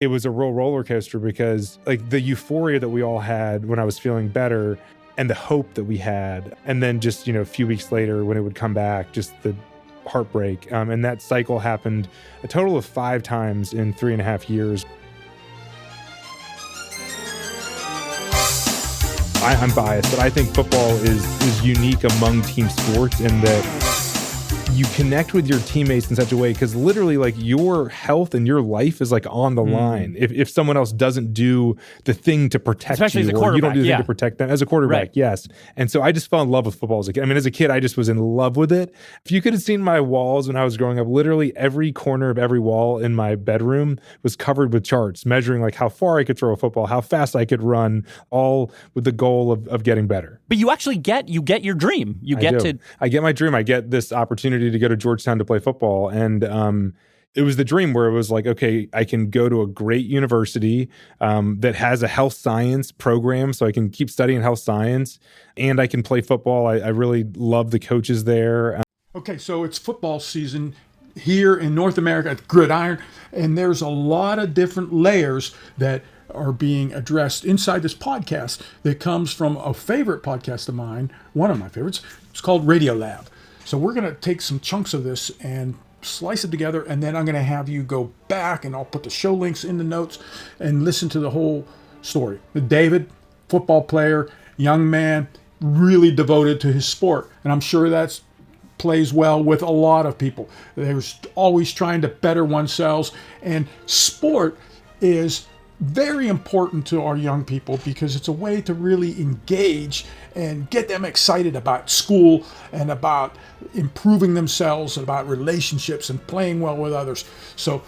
It was a real roller coaster because like the euphoria that we all had when I was feeling better and the hope that we had, and then just, a few weeks later when it would come back, just the heartbreak. And that cycle happened a total of 5 times in 3.5 years. I'm biased, but I think football is unique among team sports in that you connect with your teammates in such a way, because literally like your health and your life is like on the line. If someone else doesn't do the thing to protect Especially you, as a or you don't do the quarterback, thing to protect them as a quarterback. Right. Yes. And so I just fell in love with football as a kid. I mean, as a kid, I just was in love with it. If you could have seen my walls when I was growing up, literally every corner of every wall in my bedroom was covered with charts measuring like how far I could throw a football, how fast I could run, all with the goal of getting better. But you actually get your dream. I get my dream. I get this opportunity to go to Georgetown to play football. And it was the dream where it was like, okay, I can go to a great university that has a health science program, so I can keep studying health science, and I can play football. I really love the coaches there. Okay, so it's football season here in North America at Gridiron, and there's a lot of different layers that are being addressed inside this podcast that comes from a favorite podcast of mine, one of my favorites. It's called Radiolab. So we're going to take some chunks of this and slice it together, and then I'm going to have you go back, and I'll put the show links in the notes and listen to the whole story. David, football player, young man, really devoted to his sport, and I'm sure that plays well with a lot of people. There's always trying to better oneself, and sport is very important to our young people because it's a way to really engage and get them excited about school and about improving themselves and about relationships and playing well with others. So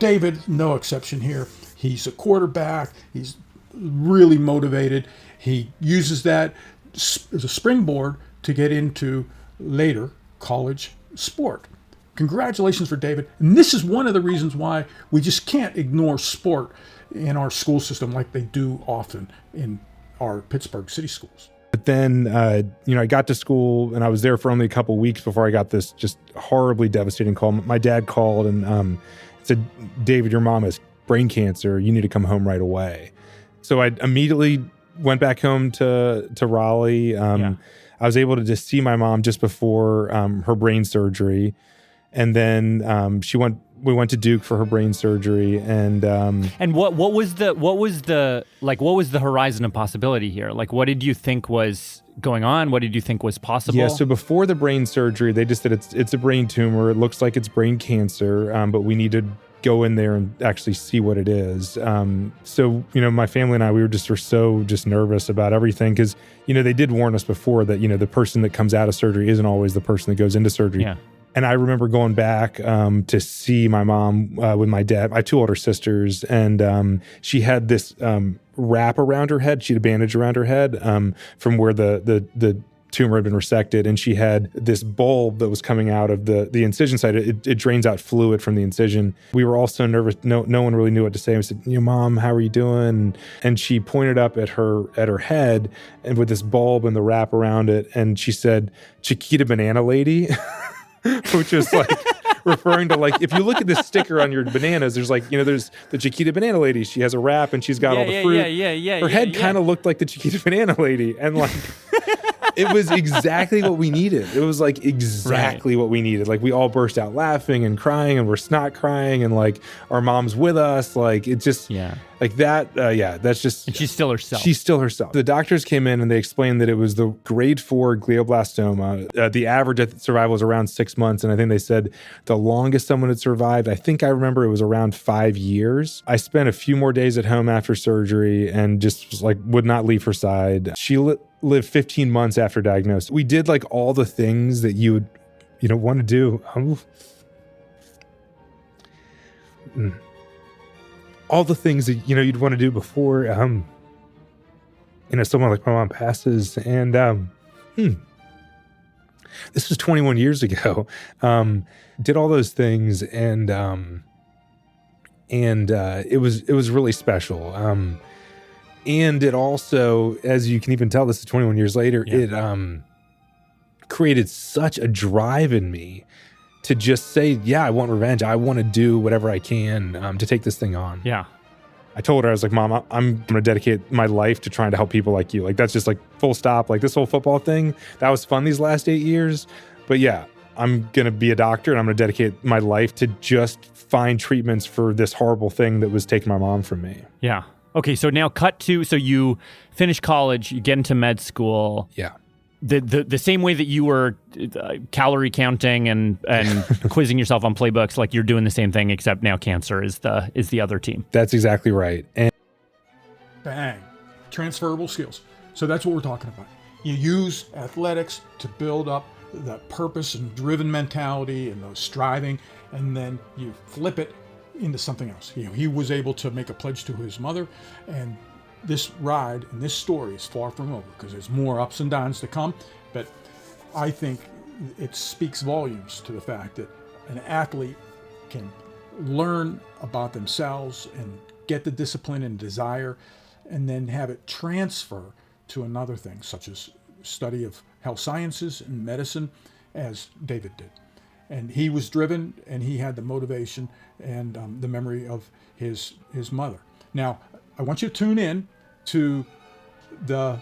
David, no exception here. He's a quarterback. He's really motivated. He uses that as a springboard to get into later college sport. Congratulations for David. And this is one of the reasons why we just can't ignore sport in our school system like they do often in our Pittsburgh city schools. But then, I got to school and I was there for only a couple of weeks before I got this just horribly devastating call. My dad called and said, "David, your mom has brain cancer. You need to come home right away." So I immediately went back home to Raleigh. I was able to just see my mom just before her brain surgery. And then we went to Duke for her brain surgery, and what was the horizon of possibility here? Like, what did you think was going on? What did you think was possible? Yeah, so before the brain surgery, they just said it's a brain tumor. It looks like it's brain cancer, but we need to go in there and actually see what it is. So my family and I, we were so nervous about everything because they did warn us before that the person that comes out of surgery isn't always the person that goes into surgery. Yeah. And I remember going back to see my mom with my dad. I have 2 older sisters, and she had this wrap around her head. She had a bandage around her head from where the tumor had been resected, and she had this bulb that was coming out of the incision site. It drains out fluid from the incision. We were all so nervous. No one really knew what to say. I said, "Mom, how are you doing?" And she pointed up at her head, and with this bulb and the wrap around it, and she said, "Chiquita Banana Lady." Which is like referring to, like, if you look at this sticker on your bananas, there's there's the Chiquita Banana Lady. She has a wrap and she's got all the fruit. Her head kind of looked like the Chiquita Banana Lady. And like, it was exactly what we needed. It was like exactly what we needed. Like, we all burst out laughing and crying, and we're snot crying, and like our mom's with us. Like, it just, like that. That's just. And she's still herself. She's still herself. The doctors came in and they explained that it was the grade 4 glioblastoma. The average survival was around 6 months. And I think they said the longest someone had survived, I think I remember it was around 5 years. I spent a few more days at home after surgery and just was like, would not leave her side. She lived 15 months after diagnosis. We did like all the things that you would, want to do. All the things that you'd want to do before someone like my mom passes. And this was 21 years ago. Did all those things, and it was really special. And it also, as you can even tell, this is 21 years later, it created such a drive in me to just say, I want revenge. I want to do whatever I can to take this thing on. Yeah. I told her, I was like, Mom, I'm going to dedicate my life to trying to help people like you. Like, that's just like full stop. Like, this whole football thing, that was fun these last 8 years. But yeah, I'm going to be a doctor, and I'm going to dedicate my life to just find treatments for this horrible thing that was taking my mom from me. Yeah. Okay, so now cut to, so you finish college, you get into med school. Yeah. The same way that you were calorie counting and quizzing yourself on playbooks, like you're doing the same thing, except now cancer is the other team. That's exactly right. And Bang. Transferable skills. So that's what we're talking about. You use athletics to build up that purpose and driven mentality and those striving, and then you flip it into something else. He was able to make a pledge to his mother, and this ride and this story is far from over, because there's more ups and downs to come. But I think it speaks volumes to the fact that an athlete can learn about themselves and get the discipline and desire, and then have it transfer to another thing, such as study of health sciences and medicine, as David did. And he was driven, and he had the motivation and the memory of his mother. Now, I want you to tune in to the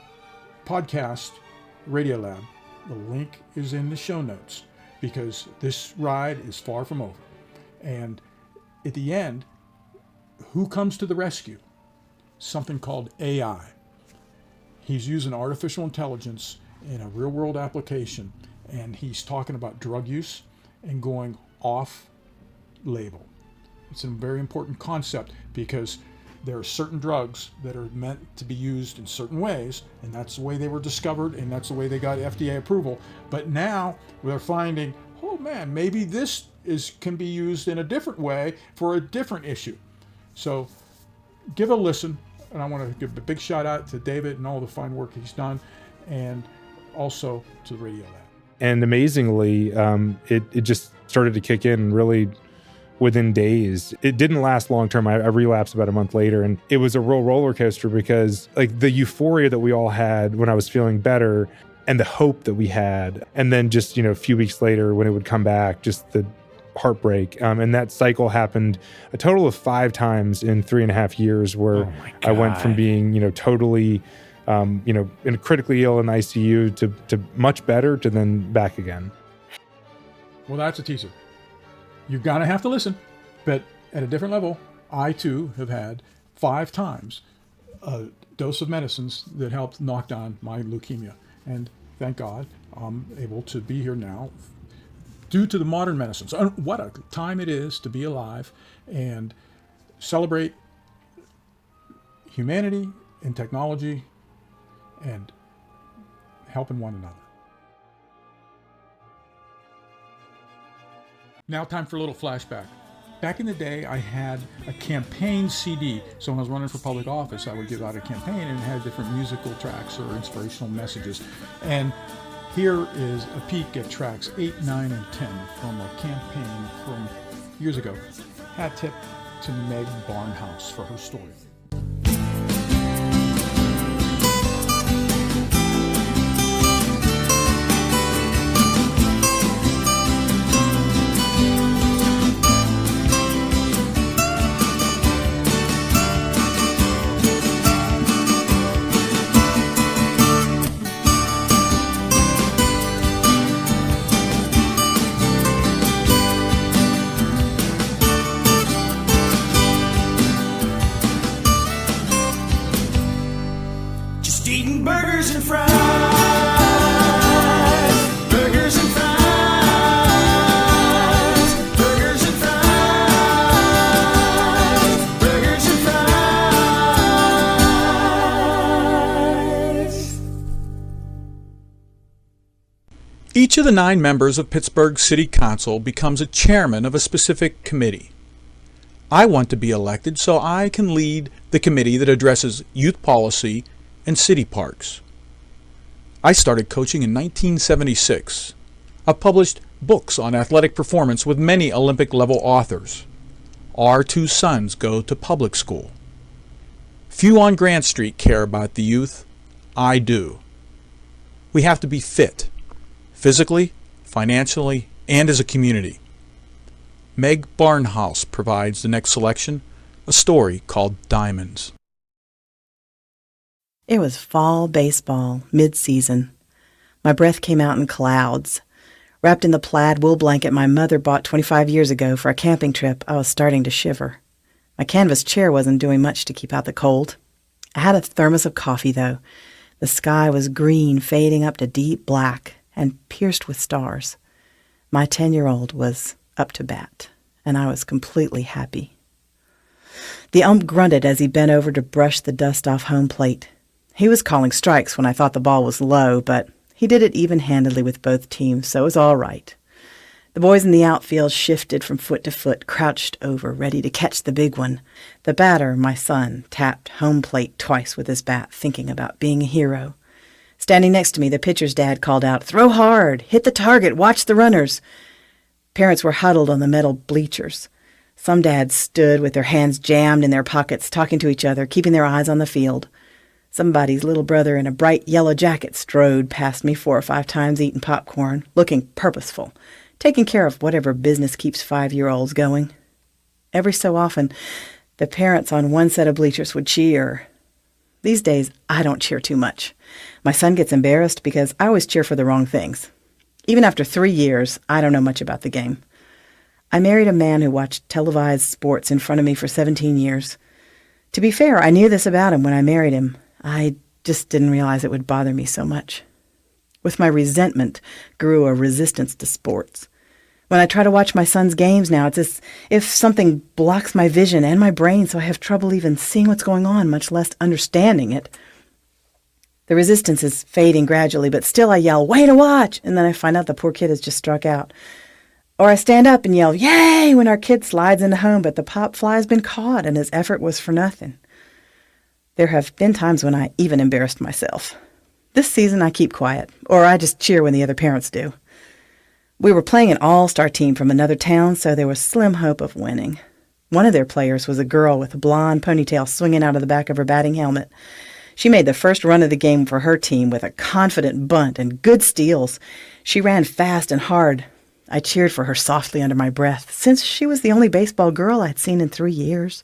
podcast Radiolab. The link is in the show notes, because this ride is far from over. And at the end, who comes to the rescue? Something called AI. He's using artificial intelligence in a real-world application, and he's talking about drug use and going off-label. It's a very important concept, because there are certain drugs that are meant to be used in certain ways, and that's the way they were discovered, and that's the way they got FDA approval. But now they're finding, oh man, maybe this can be used in a different way for a different issue. So give a listen, and I want to give a big shout out to David and all the fine work he's done, and also to Radiolab. And amazingly, it just started to kick in really within days. It didn't last long term. I relapsed about a month later, and it was a real roller coaster, because like the euphoria that we all had when I was feeling better, and the hope that we had, and then just, a few weeks later when it would come back, just the heartbreak. And that cycle happened a total of 5 times in 3.5 years, where I went from being, totally, in critically ill in the ICU to much better, to then back again. Well, that's a teaser. You're going to have to listen. But at a different level, I too have had 5 times a dose of medicines that helped knock down my leukemia. And thank God I'm able to be here now due to the modern medicines. What a time it is to be alive and celebrate humanity and technology and helping one another. Now time for a little flashback. Back in the day, I had a campaign CD. So when I was running for public office, I would give out a campaign, and it had different musical tracks or inspirational messages. And here is a peek at tracks 8, 9, and 10 from a campaign from years ago. Hat tip to Meg Barnhouse for her story. Each of the 9 members of Pittsburgh City Council becomes a chairman of a specific committee. I want to be elected so I can lead the committee that addresses youth policy and city parks. I started coaching in 1976. I've published books on athletic performance with many Olympic-level authors. Our 2 sons go to public school. Few on Grant Street care about the youth. I do. We have to be fit, physically, financially, and as a community. Meg Barnhouse provides the next selection a story called Diamonds. It was fall baseball, mid-season. My breath came out in clouds. Wrapped in the plaid wool blanket my mother bought 25 years ago for a camping trip, I was starting to shiver. My canvas chair wasn't doing much to keep out the cold. I had a thermos of coffee, though. The sky was green, fading up to deep black, and pierced with stars. My 10-year-old was up to bat, and I was completely happy. The ump grunted as he bent over to brush the dust off home plate. He was calling strikes when I thought the ball was low, but he did it even-handedly with both teams, so it was all right. The boys in the outfield shifted from foot to foot, crouched over, ready to catch the big one. The batter, my son, tapped home plate twice with his bat, thinking about being a hero. Standing next to me, the pitcher's dad called out, "Throw hard! Hit the target! Watch the runners!" Parents were huddled on the metal bleachers. Some dads stood with their hands jammed in their pockets, talking to each other, keeping their eyes on the field. Somebody's little brother in a bright yellow jacket strode past me 4 or 5 times eating popcorn, looking purposeful, taking care of whatever business keeps 5-year-olds going. Every so often, the parents on one set of bleachers would cheer. These days, I don't cheer too much. My son gets embarrassed because I always cheer for the wrong things. Even after 3 years, I don't know much about the game. I married a man who watched televised sports in front of me for 17 years. To be fair, I knew this about him when I married him. I just didn't realize it would bother me so much. With my resentment grew a resistance to sports. When I try to watch my son's games now, it's as if something blocks my vision and my brain, so I have trouble even seeing what's going on, much less understanding it. The resistance is fading gradually, but still I yell, "Way to watch!" and then I find out the poor kid has just struck out. Or I stand up and yell, "Yay!" when our kid slides into home, but the pop fly has been caught and his effort was for nothing. There have been times when I even embarrassed myself. This season I keep quiet, or I just cheer when the other parents do. We were playing an all-star team from another town, so there was slim hope of winning. One of their players was a girl with a blonde ponytail swinging out of the back of her batting helmet. She made the first run of the game for her team with a confident bunt and good steals. She ran fast and hard. I cheered for her softly under my breath, since she was the only baseball girl I'd seen in 3 years.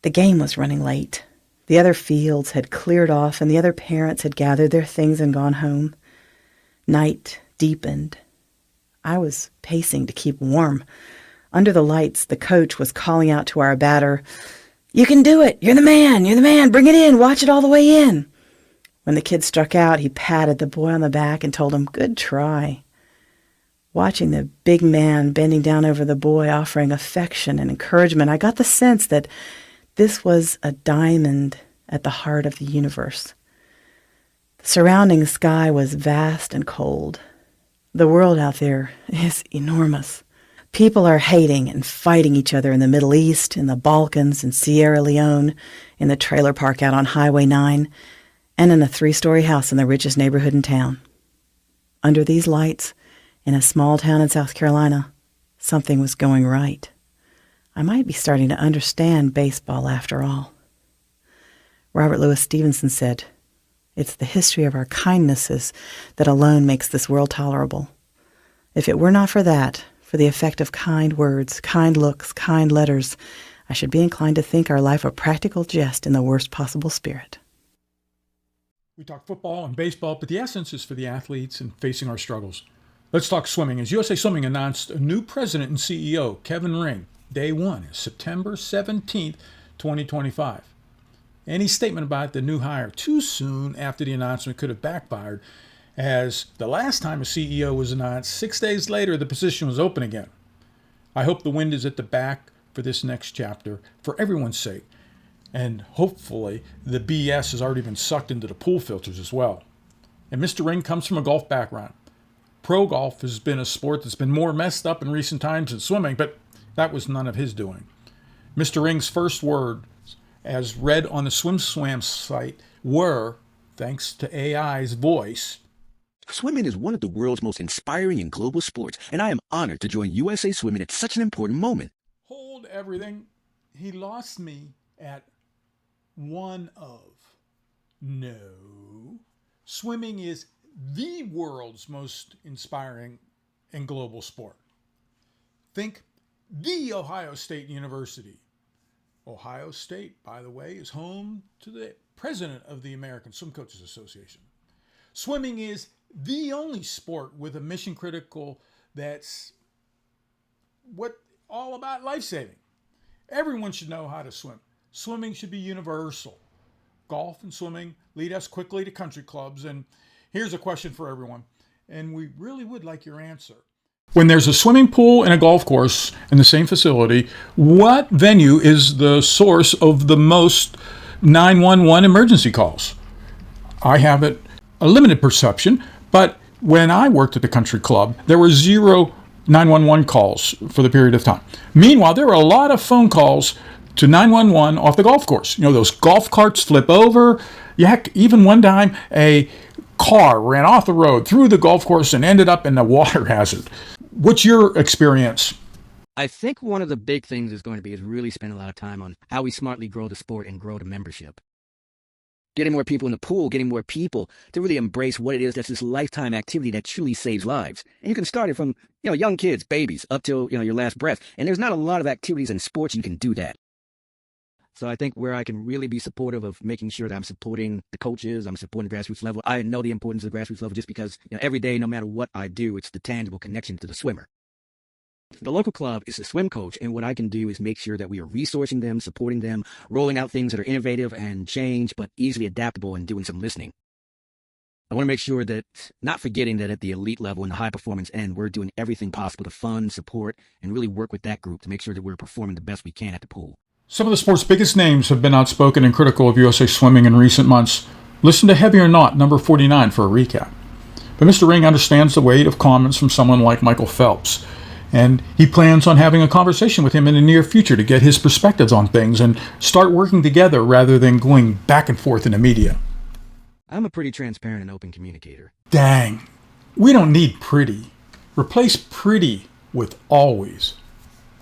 The game was running late. The other fields had cleared off, and the other parents had gathered their things and gone home. Night deepened. I was pacing to keep warm. Under the lights, the coach was calling out to our batter, "You can do it! You're the man! You're the man! Bring it in! Watch it all the way in!" When the kid struck out, he patted the boy on the back and told him, "Good try." Watching the big man bending down over the boy, offering affection and encouragement, I got the sense that this was a diamond at the heart of the universe. The surrounding sky was vast and cold. The world out there is enormous. People are hating and fighting each other in the Middle East, in the Balkans, in Sierra Leone, in the trailer park out on Highway 9, and in a 3-story house in the richest neighborhood in town. Under these lights, in a small town in South Carolina, something was going right. I might be starting to understand baseball after all. Robert Louis Stevenson said, "It's the history of our kindnesses that alone makes this world tolerable. If it were not for that, for the effect of kind words, kind looks, kind letters, I should be inclined to think our life a practical jest in the worst possible spirit." We talk football and baseball, but the essence is for the athletes and facing our struggles. Let's talk swimming. As USA Swimming announced a new president and CEO, Kevin Ring, Day 1 is September 17th, 2025. Any statement about the new hire too soon after the announcement could have backfired, as the last time a CEO was announced, 6 days later the position was open again. I hope the wind is at the back for this next chapter, for everyone's sake, and hopefully the BS has already been sucked into the pool filters as well. And Mr. Ring comes from a golf background. Pro golf has been a sport that's been more messed up in recent times than swimming, but that was none of his doing. Mr. Ring's first words, as read on the SwimSwam site, were, thanks to AI's voice, Swimming is one of the world's most inspiring and global sports, and I am honored to join USA Swimming at such an important moment. Hold everything. He lost me at one of. No. Swimming is the world's most inspiring and global sport. Think the Ohio State University, Ohio State, by the way, is home to the president of the American Swim Coaches Association. Swimming is the only sport with a mission critical that's all about life-saving. Everyone should know how to swim. Swimming should be universal. Golf and swimming lead us quickly to country clubs. And here's a question for everyone, and we really would like your answer. When there's a swimming pool and a golf course in the same facility, what venue is the source of the most 911 emergency calls? I have a limited perception, but when I worked at the country club, there were 0 911 calls for the period of time. Meanwhile, there were a lot of phone calls to 911 off the golf course. You know, those golf carts flip over. Heck, even one time a car ran off the road through the golf course and ended up in a water hazard. What's your experience? I think one of the big things is going to be is really spend a lot of time on how we smartly grow the sport and grow the membership. Getting more people in the pool, getting more people to really embrace what it is that's this lifetime activity that truly saves lives. And you can start it from, young kids, babies, up till, your last breath. And there's not a lot of activities in sports you can do that. So I think where I can really be supportive of making sure that I'm supporting the coaches, I'm supporting the grassroots level. I know the importance of the grassroots level just because, every day, no matter what I do, it's the tangible connection to the swimmer. The local club is a swim coach, and what I can do is make sure that we are resourcing them, supporting them, rolling out things that are innovative and change, but easily adaptable and doing some listening. I want to make sure that, not forgetting that at the elite level and the high performance end, we're doing everything possible to fund, support, and really work with that group to make sure that we're performing the best we can at the pool. Some of the sport's biggest names have been outspoken and critical of USA Swimming in recent months. Listen to Heavy or Not, number 49, for a recap. But Mr. Ring understands the weight of comments from someone like Michael Phelps, and he plans on having a conversation with him in the near future to get his perspectives on things and start working together rather than going back and forth in the media. I'm a pretty transparent and open communicator. Dang, we don't need pretty. Replace pretty with always.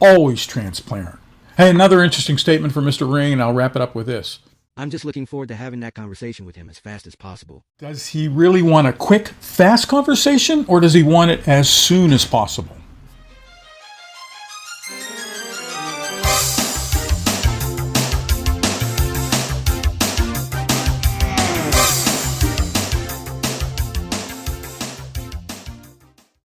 Always transparent. Hey, another interesting statement from Mr. Ring, and I'll wrap it up with this. I'm just looking forward to having that conversation with him as fast as possible. Does he really want a quick, fast conversation, or does he want it as soon as possible?